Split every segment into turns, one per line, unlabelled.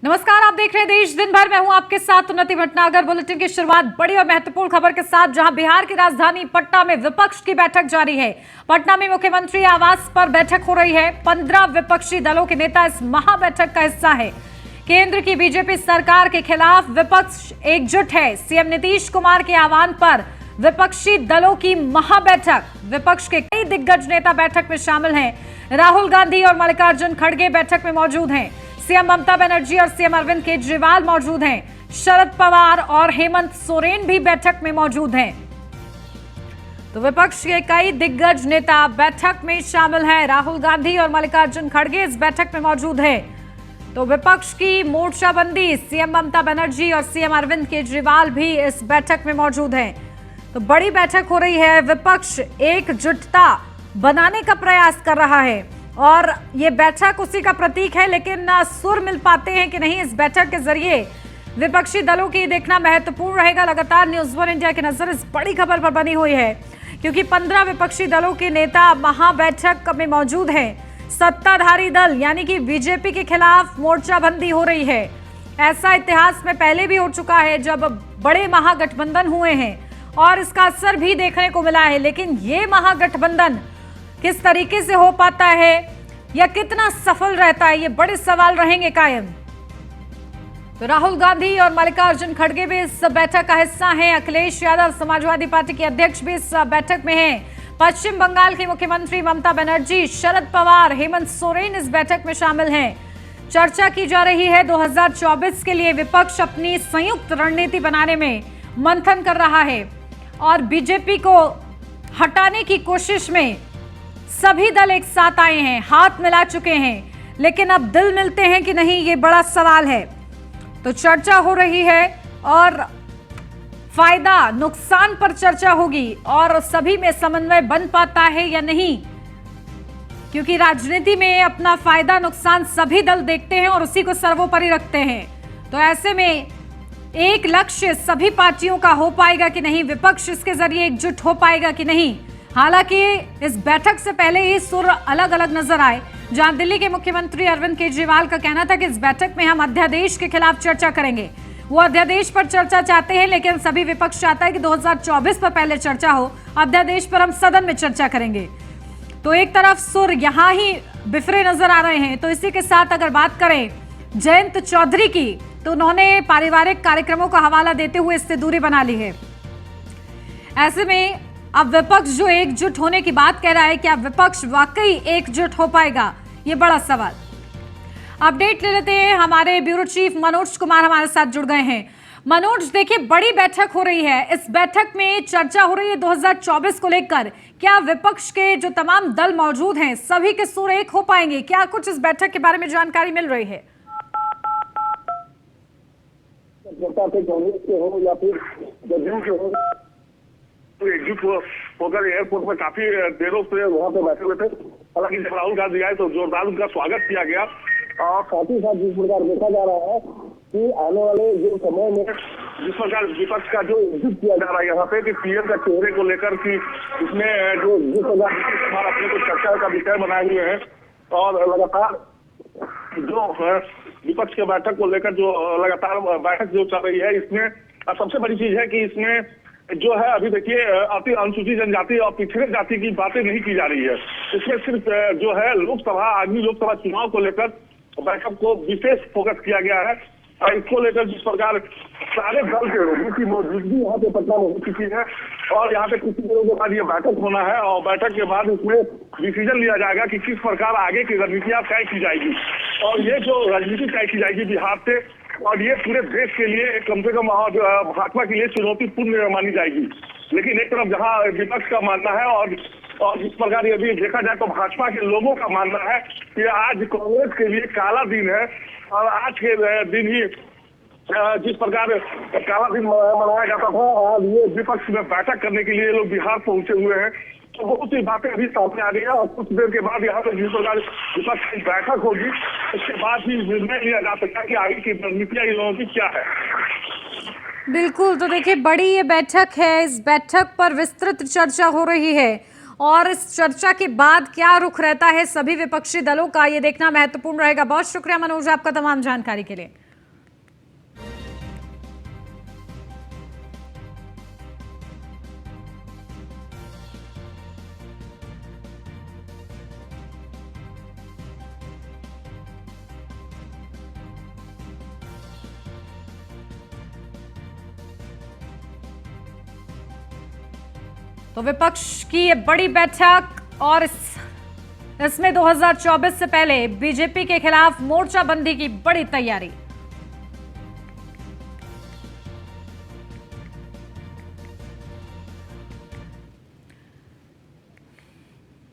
नमस्कार, आप देख रहे हैं देश दिन भर। मैं हूं आपके साथ उन्नति भटनागर। बुलेटिन की शुरुआत बड़ी और महत्वपूर्ण खबर के साथ, जहां बिहार की राजधानी पटना में विपक्ष की बैठक जारी है। पटना में मुख्यमंत्री आवास पर बैठक हो रही है। 15 विपक्षी दलों के नेता इस महाबैठक का हिस्सा है। केंद्र की बीजेपी सरकार के खिलाफ विपक्ष एकजुट है। सीएम नीतीश कुमार के आह्वान पर विपक्षी दलों की महाबैठक। विपक्ष के कई दिग्गज नेता बैठक में शामिल हैं। राहुल गांधी और मल्लिकार्जुन खड़गे बैठक में मौजूद हैं। सीएम ममता बनर्जी और सीएम अरविंद केजरीवाल मौजूद हैं। शरद पवार और हेमंत सोरेन भी बैठक में मौजूद हैं। तो विपक्ष के कई दिग्गज नेता बैठक में शामिल हैं। राहुल गांधी और मल्लिकार्जुन खड़गे इस बैठक में मौजूद हैं। तो विपक्ष की मोर्चाबंदी, सीएम ममता बनर्जी और सीएम अरविंद केजरीवाल भी इस बैठक में मौजूद हैं। तो बड़ी बैठक हो रही है। विपक्ष एकजुटता बनाने का प्रयास कर रहा है और ये बैठक उसी का प्रतीक है। लेकिन सुर मिल पाते हैं कि नहीं इस बैठक के जरिए, विपक्षी दलों की देखना महत्वपूर्ण रहेगा। लगातार न्यूज़ वन इंडिया की नजर इस बड़ी खबर पर बनी हुई है, क्योंकि 15 विपक्षी दलों के नेता महाबैठक में मौजूद हैं। सत्ताधारी दल यानी कि बीजेपी के खिलाफ मोर्चाबंदी हो रही है। ऐसा इतिहास में पहले भी हो चुका है जब बड़े महागठबंधन हुए हैं और इसका असर भी देखने को मिला है। लेकिन ये महागठबंधन किस तरीके से हो पाता है या कितना सफल रहता है, ये बड़े सवाल रहेंगे कायम। तो राहुल गांधी और मल्लिकार्जुन खड़गे भी इस बैठक का हिस्सा हैं। अखिलेश यादव समाजवादी पार्टी के अध्यक्ष भी इस बैठक में हैं। पश्चिम बंगाल की मुख्यमंत्री ममता बनर्जी, शरद पवार, हेमंत सोरेन इस बैठक में शामिल हैं। चर्चा की जा रही है 2024 के लिए विपक्ष अपनी संयुक्त रणनीति बनाने में मंथन कर रहा है और बीजेपी को हटाने की कोशिश में सभी दल एक साथ आए हैं, हाथ मिला चुके हैं। लेकिन अब दिल मिलते हैं कि नहीं, ये बड़ा सवाल है। तो चर्चा हो रही है और फायदा नुकसान पर चर्चा होगी और सभी में समन्वय बन पाता है या नहीं, क्योंकि राजनीति में अपना फायदा नुकसान सभी दल देखते हैं और उसी को सर्वोपरि रखते हैं। तो ऐसे में एक लक्ष्य सभी पार्टियों का हो पाएगा कि नहीं, विपक्ष इसके जरिए एकजुट हो पाएगा कि नहीं। हालांकि इस बैठक से पहले ही सुर अलग अलग नजर आए, जहां दिल्ली के मुख्यमंत्री अरविंद केजरीवाल का कहना था कि इस बैठक में हम अध्यादेश के खिलाफ चर्चा करेंगे। वो अध्यादेश पर चर्चा चाहते हैं, लेकिन सभी विपक्ष चाहता है कि 2024 पर पहले चर्चा हो, अध्यादेश पर हम सदन में चर्चा करेंगे। तो एक तरफ सुर यहां ही बिफरे नजर आ रहे हैं। तो इसी के साथ अगर बात करें जयंत चौधरी की, तो उन्होंने पारिवारिक कार्यक्रमों का हवाला देते हुए इससे दूरी बना ली है। ऐसे में अब विपक्ष जो एकजुट होने की बात कह रहा है, क्या विपक्ष वाकई एकजुट हो पाएगा, ये बड़ा सवाल। अपडेट ले लेते हैं। हमारे ब्यूरो चीफ मनोज कुमार हमारे साथ जुड़ गए हैं। मनोज, देखिए बड़ी बैठक हो रही है। इस बैठक में चर्चा हो रही है 2024 को लेकर। क्या विपक्ष के जो तमाम दल मौजूद हैं सभी के सुर एक हो पाएंगे? क्या कुछ इस बैठक के बारे में जानकारी मिल रही है?
कांग्रेस के हो या फिर जदयू के हो, एकजुट होकर एयरपोर्ट में काफी देरों से वहाँ पे बैठे हुए थे। हालांकि जब राहुल गांधी आए तो जोरदार उनका स्वागत किया गया और साथ ही साथ जिस प्रकार देखा जा रहा है कि आने वाले जो समय में जिस प्रकार विपक्ष का जो एकजुट किया जा रहा है यहाँ पे कि पीएम का चेहरे को लेकर कि इसमें जो जिस प्रकार नीतीश कुमार अपने को चर्चा का विषय बनाए हुए हैं और लगातार जो विपक्ष के बैठक को लेकर जो लगातार बैठक जो चल रही है, इसमें सबसे बड़ी चीज है कि इसमें जो है अभी देखिए अति अनुसूचित जनजाति और पिछड़े जाति की बातें नहीं की जा रही है। इसमें सिर्फ जो है लोकसभा, आगामी लोकसभा चुनाव को लेकर बैठक को विशेष फोकस किया गया है। और इसको लेकर जिस प्रकार सारे दल के लोगों की मौजूदगी यहाँ पे पटना में हो चुकी है और यहाँ पे कुछ दिनों के बाद ये बैठक होना है और बैठक के बाद उसमें डिसीजन लिया जाएगा कि किस प्रकार आगे की रणनीतियां तय की जाएगी। और ये जो रणनीति तय की जाएगी बिहार से, और ये पूरे देश के लिए कम से कम भाजपा के लिए चुनौतीपूर्ण मानी जाएगी। लेकिन एक तरफ जहां विपक्ष का मानना है और जिस प्रकार यदि देखा जाए तो भाजपा के लोगों का मानना है कि आज कांग्रेस के लिए काला दिन है और आज के दिन ही जिस प्रकार काला दिन मनाया जाता था, आज ये विपक्ष में बैठक करने के लिए लोग बिहार पहुंचे हुए हैं। तो बहुत सी बातें अभी सामने आ रही है और कुछ देर के बाद यहाँ पे जिस प्रकार विपक्ष की बैठक होगी, उसके बाद ही निर्णय लिया जा सकता है कि आगे की रणनीतियां इन लोगों की क्या है।
बिल्कुल, तो देखिए बड़ी ये बैठक है। इस बैठक पर विस्तृत चर्चा हो रही है और इस चर्चा के बाद क्या रुख रहता है सभी विपक्षी दलों का, ये देखना महत्वपूर्ण रहेगा। बहुत शुक्रिया मनोज आपका तमाम जानकारी के लिए। तो विपक्ष की ये बड़ी बैठक और इसमें 2024 से पहले बीजेपी के खिलाफ मोर्चाबंदी की बड़ी तैयारी।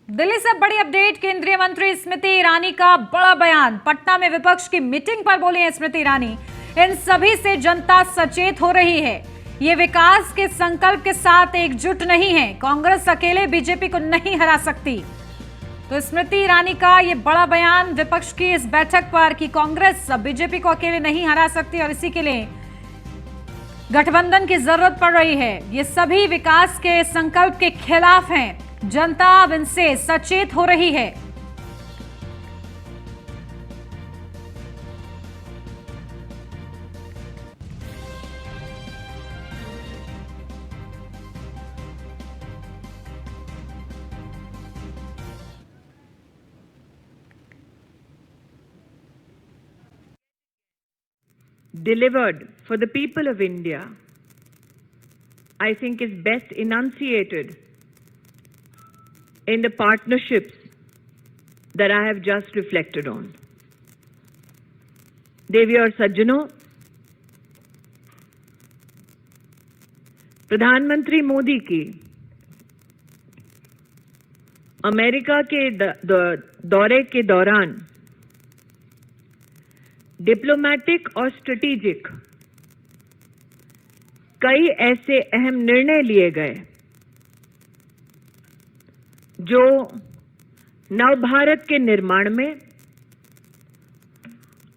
दिल्ली से बड़ी अपडेट। केंद्रीय मंत्री स्मृति ईरानी का बड़ा बयान। पटना में विपक्ष की मीटिंग पर बोली हैं स्मृति ईरानी, इन सभी से जनता सचेत हो रही है। ये विकास के संकल्प के साथ एकजुट नहीं है। कांग्रेस अकेले बीजेपी को नहीं हरा सकती। तो स्मृति ईरानी का ये बड़ा बयान विपक्ष की इस बैठक पर कि कांग्रेस बीजेपी को अकेले नहीं हरा सकती और इसी के लिए गठबंधन की जरूरत पड़ रही है। ये सभी विकास के संकल्प के खिलाफ हैं। जनता अब इनसे सचेत हो रही है।
Delivered for the people of India, I think is best enunciated in the partnerships that I have just reflected on. देवी और सज्जनों, प्रधानमंत्री मोदी की अमेरिका के दौरे के दौरान डिप्लोमेटिक और स्ट्रेटेजिक कई ऐसे अहम निर्णय लिए गए जो नव भारत के निर्माण में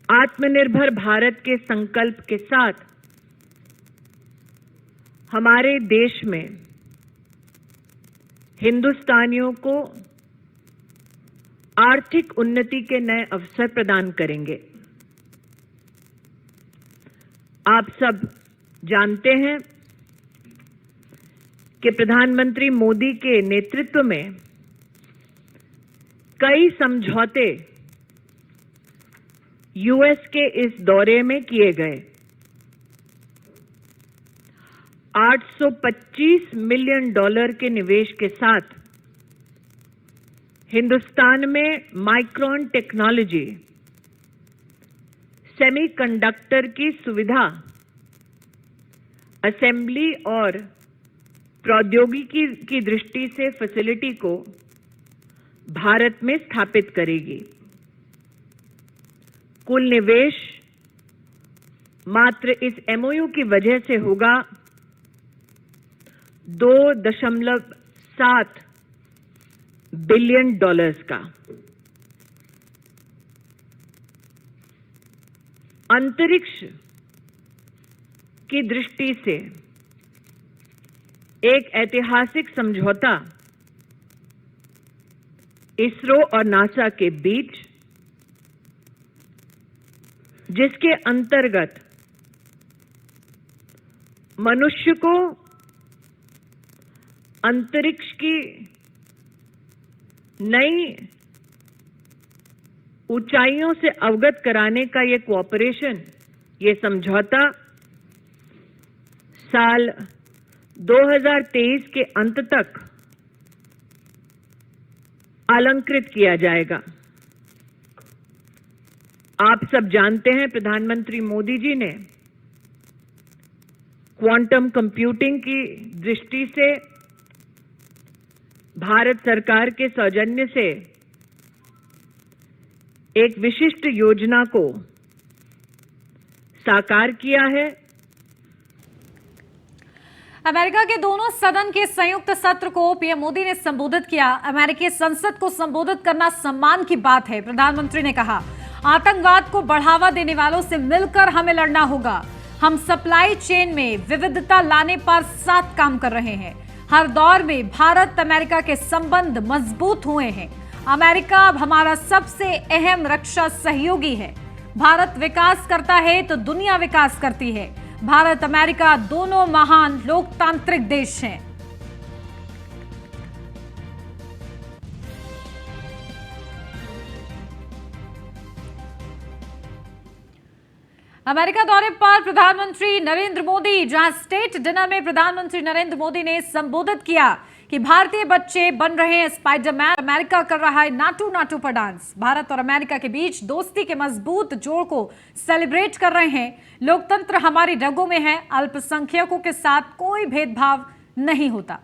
आत्मनिर्भर भारत के संकल्प के साथ हमारे देश में हिंदुस्तानियों को आर्थिक उन्नति के नए अवसर प्रदान करेंगे। आप सब जानते हैं कि प्रधानमंत्री मोदी के नेतृत्व में कई समझौते यूएस के इस दौरे में किए गए। $825 मिलियन के निवेश के साथ हिंदुस्तान में माइक्रोन टेक्नोलॉजी, सेमीकंडक्टर की सुविधा, असेंबली और प्रौद्योगिकी की दृष्टि से फैसिलिटी को भारत में स्थापित करेगी। कुल निवेश मात्र इस एमओयू की वजह से होगा $2.7 बिलियन का। अंतरिक्ष की दृष्टि से एक ऐतिहासिक समझौता इसरो और नासा के बीच, जिसके अंतर्गत मनुष्य को अंतरिक्ष की नई ऊंचाइयों से अवगत कराने का ये कोऑपरेशन, ये समझौता साल 2023 के अंत तक अलंकृत किया जाएगा। आप सब जानते हैं प्रधानमंत्री मोदी जी ने क्वांटम कंप्यूटिंग की दृष्टि से भारत सरकार के सौजन्य से एक विशिष्ट योजना को साकार किया है।
अमेरिका के दोनों सदन के संयुक्त सत्र को पीएम मोदी ने संबोधित किया। अमेरिकी संसद को संबोधित करना सम्मान की बात है। प्रधानमंत्री ने कहा, आतंकवाद को बढ़ावा देने वालों से मिलकर हमें लड़ना होगा। हम सप्लाई चेन में विविधता लाने पर साथ काम कर रहे हैं। हर दौर में भारत अमेरिका के संबंध मजबूत हुए हैं। अमेरिका अब हमारा सबसे अहम रक्षा सहयोगी है। भारत विकास करता है तो दुनिया विकास करती है। भारत अमेरिका दोनों महान लोकतांत्रिक देश हैं। अमेरिका दौरे पर प्रधानमंत्री नरेंद्र मोदी, जहां स्टेट डिनर में प्रधानमंत्री नरेंद्र मोदी ने संबोधित किया कि भारतीय बच्चे बन रहे हैं स्पाइडरमैन, अमेरिका कर रहा है नाटू नाटू पर डांस। भारत और अमेरिका के बीच दोस्ती के मजबूत जोड़ को सेलिब्रेट कर रहे हैं। लोकतंत्र हमारी रगों में है, अल्पसंख्यकों के साथ कोई भेदभाव नहीं होता।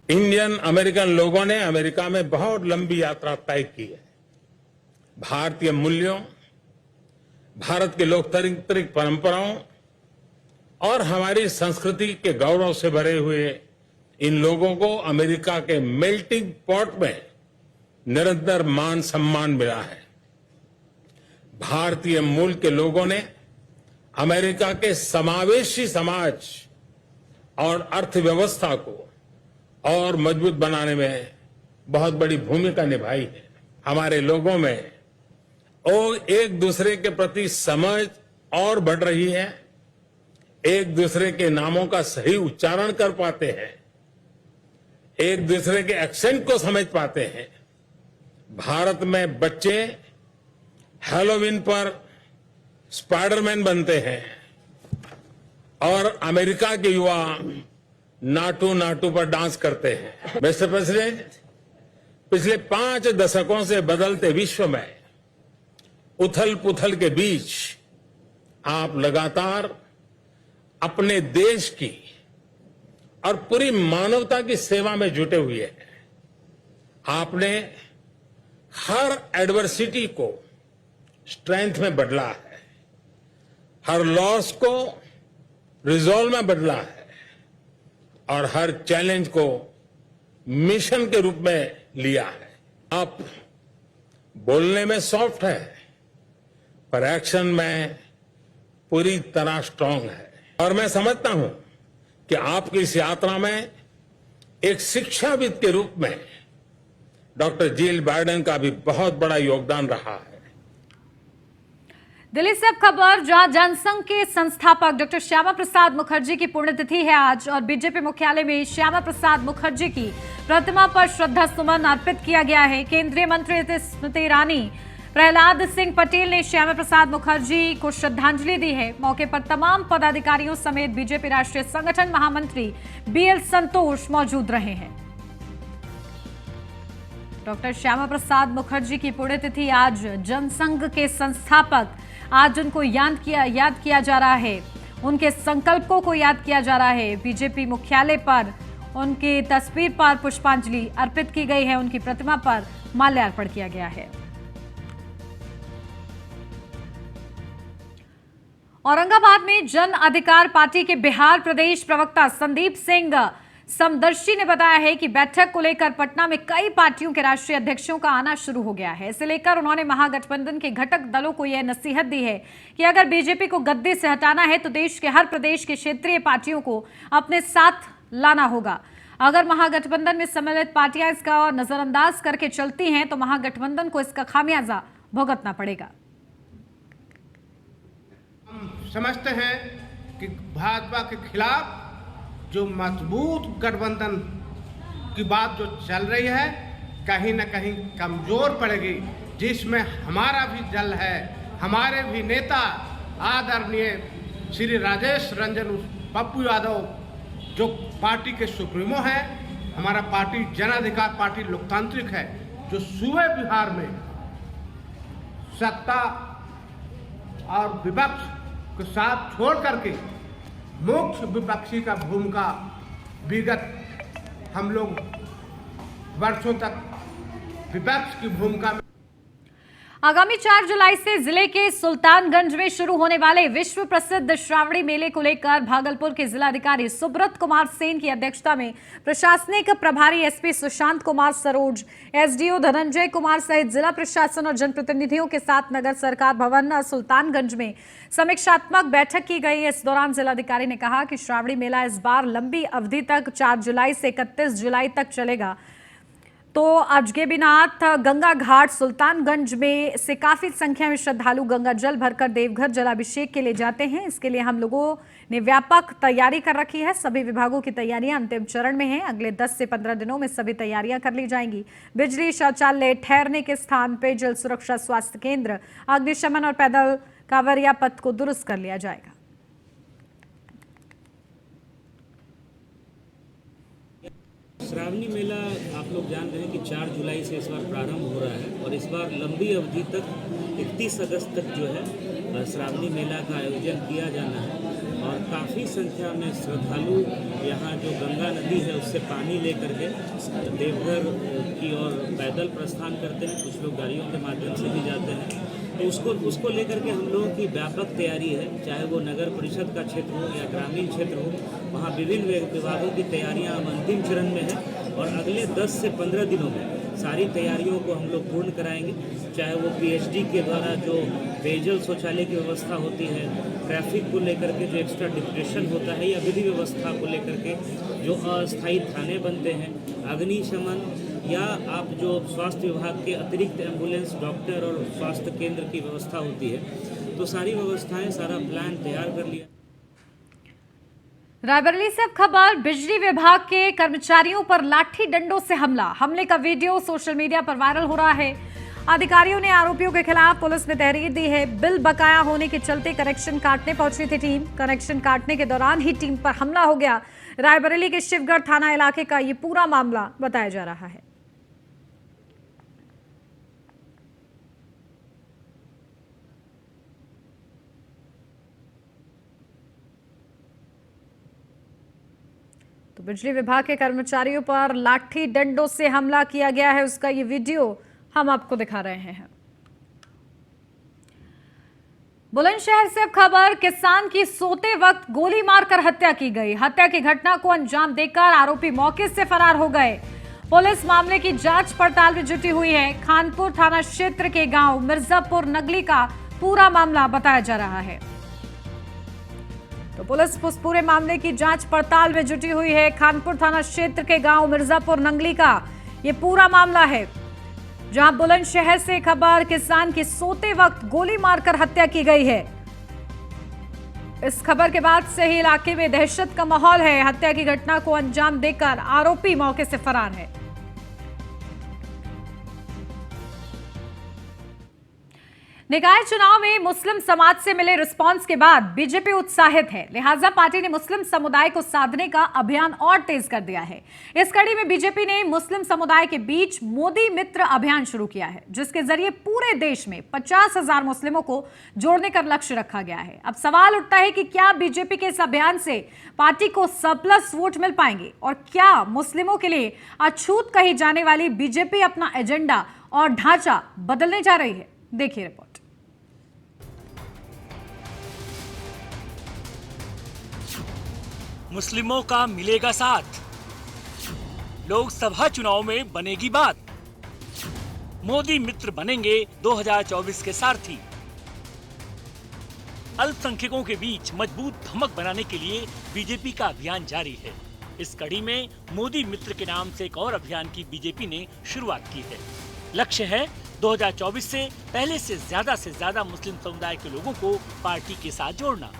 इंडियन अमेरिकन लोगों ने अमेरिका में बहुत लंबी यात्रा तय की है। भारतीय मूल्यों, भारत के लोकतांत्रिक परंपराओं और हमारी संस्कृति के गौरव से भरे हुए इन लोगों को अमेरिका के मेल्टिंग पॉट में निरंतर मान सम्मान मिला है। भारतीय मूल के लोगों ने अमेरिका के समावेशी समाज और अर्थव्यवस्था को और मजबूत बनाने में बहुत बड़ी भूमिका निभाई है। हमारे लोगों में एक दूसरे के प्रति समझ और बढ़ रही है, एक दूसरे के नामों का सही उच्चारण कर पाते हैं, एक दूसरे के एक्सेंट को समझ पाते हैं। भारत में बच्चे हैलोवीन पर स्पाइडरमैन बनते हैं और अमेरिका के युवा नाटू नाटू पर डांस करते हैं। मिस्टर प्रेसिडेंट, पिछले 5 दशकों से बदलते विश्व में उथल पुथल के बीच आप लगातार अपने देश की और पूरी मानवता की सेवा में जुटे हुए हैं। आपने हर एडवर्सिटी को स्ट्रेंथ में बदला है, हर लॉस को रिजॉल्व में बदला है और हर चैलेंज को मिशन के रूप में लिया है। आप बोलने में सॉफ्ट है पर एक्शन में पूरी तरह स्ट्रांग है और मैं समझता हूं कि आपकी इस यात्रा में एक शिक्षाविद के रूप में डॉक्टर जिल बाइडेन का भी बहुत बड़ा योगदान रहा है।
दिल्ली से अब खबर, जहां जनसंघ के संस्थापक डॉक्टर श्यामा प्रसाद मुखर्जी की पुण्यतिथि है आज और बीजेपी मुख्यालय में श्यामा प्रसाद मुखर्जी की प्रतिमा पर श्रद्धा सुमन अर्पित किया गया है। केंद्रीय मंत्री स्मृति ईरानी, प्रहलाद सिंह पटेल ने श्यामा प्रसाद मुखर्जी को श्रद्धांजलि दी है। मौके पर तमाम पदाधिकारियों समेत बीजेपी राष्ट्रीय संगठन महामंत्री बीएल संतोष मौजूद रहे हैं। डॉक्टर श्यामा प्रसाद मुखर्जी की पुण्यतिथि आज, जनसंघ के संस्थापक, आज उनको याद किया जा रहा है, उनके संकल्पों को याद किया जा रहा है। बीजेपी मुख्यालय पर उनकी तस्वीर पर पुष्पांजलि अर्पित की गई है, उनकी प्रतिमा पर माल्यार्पण किया गया है। औरंगाबाद में जन अधिकार पार्टी के बिहार प्रदेश प्रवक्ता संदीप सिंह समदर्शी ने बताया है कि बैठक को लेकर पटना में कई पार्टियों के राष्ट्रीय अध्यक्षों का आना शुरू हो गया है। इसे लेकर उन्होंने महागठबंधन के घटक दलों को यह नसीहत दी है कि अगर बीजेपी को गद्दी से हटाना है तो देश के हर प्रदेश की क्षेत्रीय पार्टियों को अपने साथ लाना होगा। अगर महागठबंधन में सम्मिलित पार्टियां इसका नजरअंदाज करके चलती हैं तो महागठबंधन को इसका खामियाजा भुगतना पड़ेगा।
हम समझते हैं कि भाजपा के खिलाफ जो मजबूत गठबंधन की बात जो चल रही है कहीं न कहीं कमजोर पड़ेगी, जिसमें हमारा भी दल है, हमारे भी नेता आदरणीय श्री राजेश रंजन पप्पू यादव जो पार्टी के सुप्रीमो हैं। हमारा पार्टी जन अधिकार पार्टी लोकतांत्रिक है जो सूबे बिहार में सत्ता और विपक्ष के साथ छोड़ करके मुख्य विपक्षी का भूमिका विगत हम लोग वर्षों तक विपक्ष की भूमिका में।
आगामी 4 जुलाई से जिले के सुल्तानगंज में शुरू होने वाले विश्व प्रसिद्ध श्रावणी मेले को लेकर भागलपुर के जिलाधिकारी सुब्रत कुमार सेन की अध्यक्षता में प्रशासनिक प्रभारी एसपी सुशांत कुमार सरोज, एसडीओ धनंजय कुमार सहित जिला प्रशासन और जनप्रतिनिधियों के साथ नगर सरकार भवन सुल्तानगंज में समीक्षात्मक बैठक की गई। इस दौरान जिलाधिकारी ने कहा कि श्रावणी मेला इस बार लंबी अवधि तक 4 जुलाई से 31 जुलाई तक चलेगा। तो अजगेबीनाथ गंगा घाट सुल्तानगंज में से काफी संख्या में श्रद्धालु गंगा जल भरकर देवघर जलाभिषेक के लिए जाते हैं। इसके लिए हम लोगों ने व्यापक तैयारी कर रखी है। सभी विभागों की तैयारियां अंतिम चरण में हैं। अगले 10 से 15 दिनों में सभी तैयारियां कर ली जाएंगी। बिजली, शौचालय, ठहरने के स्थान, पेयजल सुरक्षा, स्वास्थ्य केंद्र, अग्निशमन और पैदल कांवरिया पथ को दुरुस्त कर लिया जाएगा।
श्रावणी मेला आप लोग जान रहे हैं कि 4 जुलाई से इस बार प्रारंभ हो रहा है और इस बार लंबी अवधि तक 31 अगस्त तक जो है श्रावणी मेला का आयोजन किया जाना है और काफ़ी संख्या में श्रद्धालु यहाँ जो गंगा नदी है उससे पानी लेकर के देवघर की ओर पैदल प्रस्थान करते हैं, कुछ लोग गाड़ियों के माध्यम से भी जाते हैं। तो उसको लेकर के हम लोगों की व्यापक तैयारी है, चाहे वो नगर परिषद का क्षेत्र हो या ग्रामीण क्षेत्र हो, वहाँ विभिन्न विभागों की तैयारियाँ अब अंतिम चरण में है और अगले 10 से 15 दिनों में सारी तैयारियों को हम लोग पूर्ण कराएंगे। चाहे वो पीएचडी के द्वारा जो पेयजल शौचालय की व्यवस्था होती है, ट्रैफिक को लेकर के जो एक्स्ट्रा डिप्रेशन होता है या विधि व्यवस्था को लेकर के जो अस्थायी थाने बनते हैं, अग्निशमन या आप जो स्वास्थ्य विभाग के अतिरिक्त एम्बुलेंस, डॉक्टर और स्वास्थ्य केंद्र की व्यवस्था होती है, तो सारी व्यवस्थाएं, सारा प्लान तैयार कर लिया।
रायबरेली से अब खबर, बिजली विभाग के कर्मचारियों पर लाठी डंडों से हमले का वीडियो सोशल मीडिया पर वायरल हो रहा है। अधिकारियों ने आरोपियों के खिलाफ पुलिस में तहरीर दी है। बिल बकाया होने के चलते कनेक्शन काटने पहुंची थी टीम। कनेक्शन काटने के दौरान ही टीम पर हमला हो गया। रायबरेली के शिवगढ़ थाना इलाके का ये पूरा मामला बताया जा रहा है। तो बिजली विभाग के कर्मचारियों पर लाठी डंडों से हमला किया गया है, उसका ये वीडियो हम आपको दिखा रहे हैं। बुलंदशहर से अब खबर, किसान की सोते वक्त गोली मारकर हत्या की गई। हत्या की घटना को अंजाम देकर आरोपी मौके से फरार हो गए। पुलिस मामले की जांच पड़ताल में जुटी हुई है। खानपुर थाना क्षेत्र के गांव मिर्जापुर नगली का पूरा मामला बताया जा रहा है। तो पुलिस उस पूरे मामले की जांच पड़ताल में जुटी हुई है। खानपुर थाना क्षेत्र के गांव मिर्जापुर नंगली का ये पूरा मामला है, जहां बुलंदशहर से खबर, किसान की सोते वक्त गोली मारकर हत्या की गई है। इस खबर के बाद से ही इलाके में दहशत का माहौल है। हत्या की घटना को अंजाम देकर आरोपी मौके से फरार है। निकाय चुनाव में मुस्लिम समाज से मिले रिस्पांस के बाद बीजेपी उत्साहित है, लिहाजा पार्टी ने मुस्लिम समुदाय को साधने का अभियान और तेज कर दिया है। इस कड़ी में बीजेपी ने मुस्लिम समुदाय के बीच मोदी मित्र अभियान शुरू किया है, जिसके जरिए पूरे देश में 50,000 मुस्लिमों को जोड़ने का लक्ष्य रखा गया है। अब सवाल उठता है कि क्या बीजेपी के इस अभियान से पार्टी को सरप्लस वोट मिल पाएंगे और क्या मुस्लिमों के लिए अछूत कही जाने वाली बीजेपी अपना एजेंडा और ढांचा बदलने जा रही है। देखिए रिपोर्ट।
मुस्लिमों का मिलेगा साथ, लोकसभा चुनाव में बनेगी बात, मोदी मित्र बनेंगे 2024 के सारथी। अल्पसंख्यकों के बीच मजबूत धमक बनाने के लिए बीजेपी का अभियान जारी है। इस कड़ी में मोदी मित्र के नाम से एक और अभियान की बीजेपी ने शुरुआत की है। लक्ष्य है 2024 से पहले से ज्यादा मुस्लिम समुदाय के लोगों को पार्टी के साथ जोड़ना।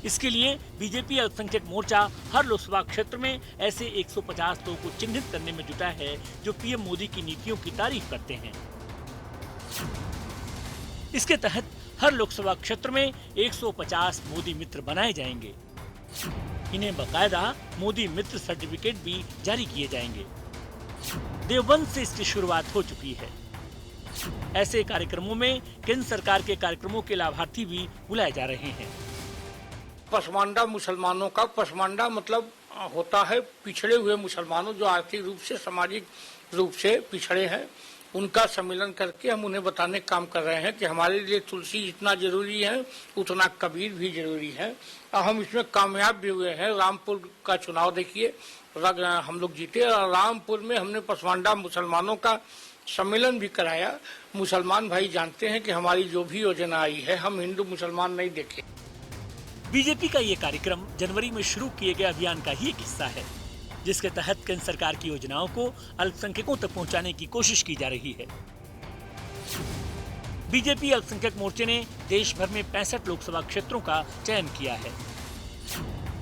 इसके लिए बीजेपी अल्पसंख्यक मोर्चा हर लोकसभा क्षेत्र में ऐसे 150 लोगों को चिन्हित करने में जुटा है जो पीएम मोदी की नीतियों की तारीफ करते हैं। इसके तहत हर लोकसभा क्षेत्र में 150 मोदी मित्र बनाए जाएंगे। इन्हें बकायदा मोदी मित्र सर्टिफिकेट भी जारी किए जाएंगे। देवबंद से इसकी शुरुआत हो चुकी है। ऐसे कार्यक्रमों में केंद्र सरकार के कार्यक्रमों के लाभार्थी भी बुलाए जा रहे हैं।
पसमानदा मुसलमानों का, पसमानदा मतलब होता है पिछड़े हुए मुसलमानों जो आर्थिक रूप से, सामाजिक रूप से पिछड़े हैं, उनका सम्मेलन करके हम उन्हें बताने का काम कर रहे हैं कि हमारे लिए तुलसी जितना जरूरी है उतना कबीर भी जरूरी है। और हम इसमें कामयाब भी हुए हैं। रामपुर का चुनाव देखिए, हम लोग जीते और रामपुर में हमने पसमानदा मुसलमानों का सम्मेलन भी कराया। मुसलमान भाई जानते हैं कि हमारी जो भी योजना आई है हम हिंदू मुसलमान नहीं देखे।
बीजेपी का ये कार्यक्रम जनवरी में शुरू किए गए अभियान का ही एक हिस्सा है, जिसके तहत केंद्र सरकार की योजनाओं को अल्पसंख्यकों तक पहुंचाने की कोशिश की जा रही है। बीजेपी अल्पसंख्यक मोर्चे ने देश भर में 65 लोकसभा क्षेत्रों का चयन किया है।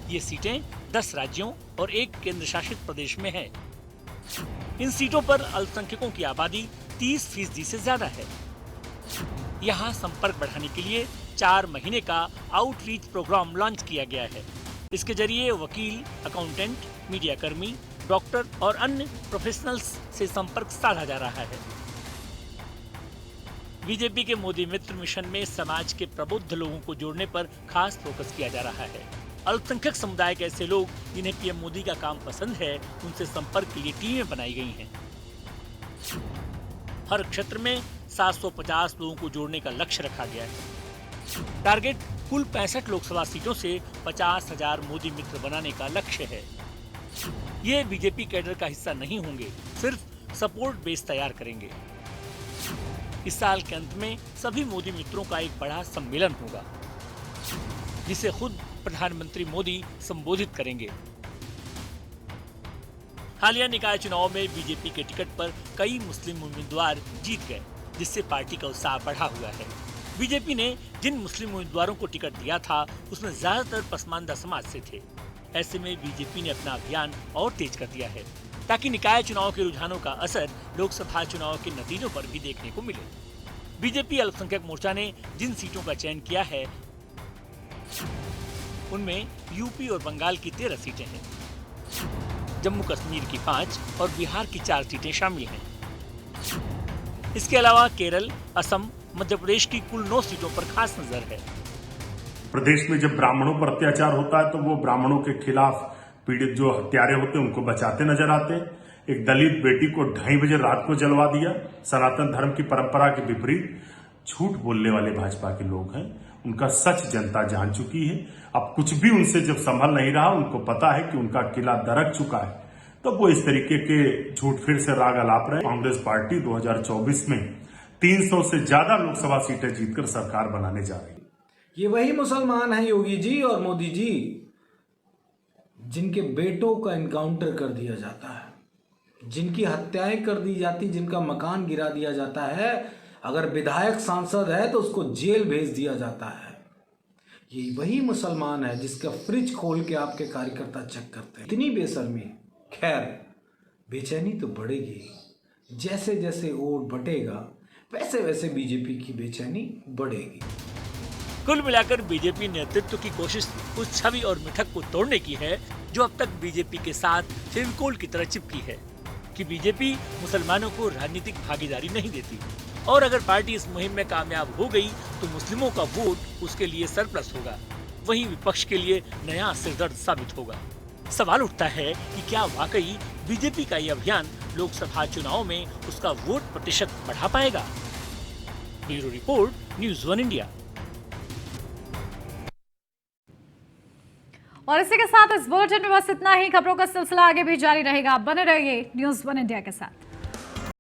ये सीटें 10 राज्यों और 1 केंद्र शासित प्रदेश में है। इन सीटों पर अल्पसंख्यकों की आबादी 30% से ज्यादा है। यहाँ संपर्क बढ़ाने के लिए 4 महीने का आउटरीच प्रोग्राम लॉन्च किया गया है। इसके जरिए वकील, अकाउंटेंट, मीडिया कर्मी, डॉक्टर और अन्य प्रोफेशनल्स से संपर्क साधा जा रहा है। बीजेपी के मोदी मित्र मिशन में समाज के प्रबुद्ध लोगों को जोड़ने पर खास फोकस किया जा रहा है। अल्पसंख्यक समुदाय के ऐसे लोग जिन्हें पीएम मोदी का काम पसंद है, उनसे संपर्क के लिए टीमें बनाई गई हैं। हर क्षेत्र में 750 लोगों को जोड़ने का लक्ष्य रखा गया है। टारगेट कुल 65 लोकसभा सीटों से 50,000 मोदी मित्र बनाने का लक्ष्य है। ये बीजेपी कैडर का हिस्सा नहीं होंगे, सिर्फ सपोर्ट बेस तैयार करेंगे। इस साल के अंत में सभी मोदी मित्रों का एक बड़ा सम्मेलन होगा, जिसे खुद प्रधानमंत्री मोदी संबोधित करेंगे। हालिया निकाय चुनाव में बीजेपी के टिकट पर कई मुस्लिम उम्मीदवार जीत गए, जिससे पार्टी का उत्साह बढ़ा हुआ है। बीजेपी ने जिन मुस्लिम उम्मीदवारों को टिकट दिया था, उसमें ज्यादातर पसमानदा समाज से थे। ऐसे में बीजेपी ने अपना अभियान और तेज कर दिया है, ताकि निकाय चुनाव के रुझानों का असर लोकसभा चुनाव के नतीजों पर भी देखने को मिले। बीजेपी अल्पसंख्यक मोर्चा ने जिन सीटों का चयन किया है, उनमें यूपी और बंगाल की 13 सीटें हैं, जम्मू कश्मीर की 5 और बिहार की 4 सीटें शामिल हैं। इसके अलावा केरल, असम, मध्य प्रदेश की कुल 9 सीटों पर खास नजर है।
प्रदेश में जब ब्राह्मणों पर अत्याचार होता है तो वो ब्राह्मणों के खिलाफ पीड़ित जो हत्यारे होते हैं उनको बचाते नजर आते हैं। एक दलित बेटी को 2:30 बजे रात को जलवा दिया। सनातन धर्म की परंपरा के विपरीत झूठ बोलने वाले भाजपा के लोग हैं, उनका सच जनता जान चुकी है। अब कुछ भी उनसे जब संभल नहीं रहा, उनको पता है कि उनका किला दरक चुका है, तो वो इस तरीके के झूठ फिर से राग अलाप रहे। कांग्रेस पार्टी 2024 में 300 से ज्यादा लोकसभा सीटें जीतकर सरकार बनाने जा रही है।
ये वही मुसलमान हैं योगी जी और मोदी जी, जिनके बेटों का एनकाउंटर कर दिया जाता है, जिनकी हत्याएं कर दी जाती, जिनका मकान गिरा दिया जाता है। अगर विधायक सांसद है तो उसको जेल भेज दिया जाता है। ये वही मुसलमान है जिसका फ्रिज खोल के आपके कार्यकर्ता चेक करते हैं। इतनी बेशर्मी। खैर, बेचैनी तो बढ़ेगी। जैसे जैसे वोट बटेगा, वैसे वैसे बीजेपी की बेचैनी बढ़ेगी।
कुल मिलाकर बीजेपी नेतृत्व की कोशिश उस छवि और मिठक को तोड़ने की है जो अब तक बीजेपी के साथ फेविकोल की तरह चिपकी है, कि बीजेपी मुसलमानों को राजनीतिक भागीदारी नहीं देती, और अगर पार्टी इस मुहिम में कामयाब हो गई तो मुस्लिमों का वोट उसके लिए सरप्लस होगा, वहीं विपक्ष के लिए नया सिरदर्द साबित होगा। सवाल उठता है कि क्या वाकई बीजेपी का यह अभियान लोकसभा चुनाव में उसका वोट प्रतिशत बढ़ा पाएगा? Bureau report, news 1 India.
और इसी के साथ इस बुलेटिन में बस इतना ही। खबरों का सिलसिला आगे भी जारी रहेगा। बने रहिए न्यूज़ 1 इंडिया के साथ।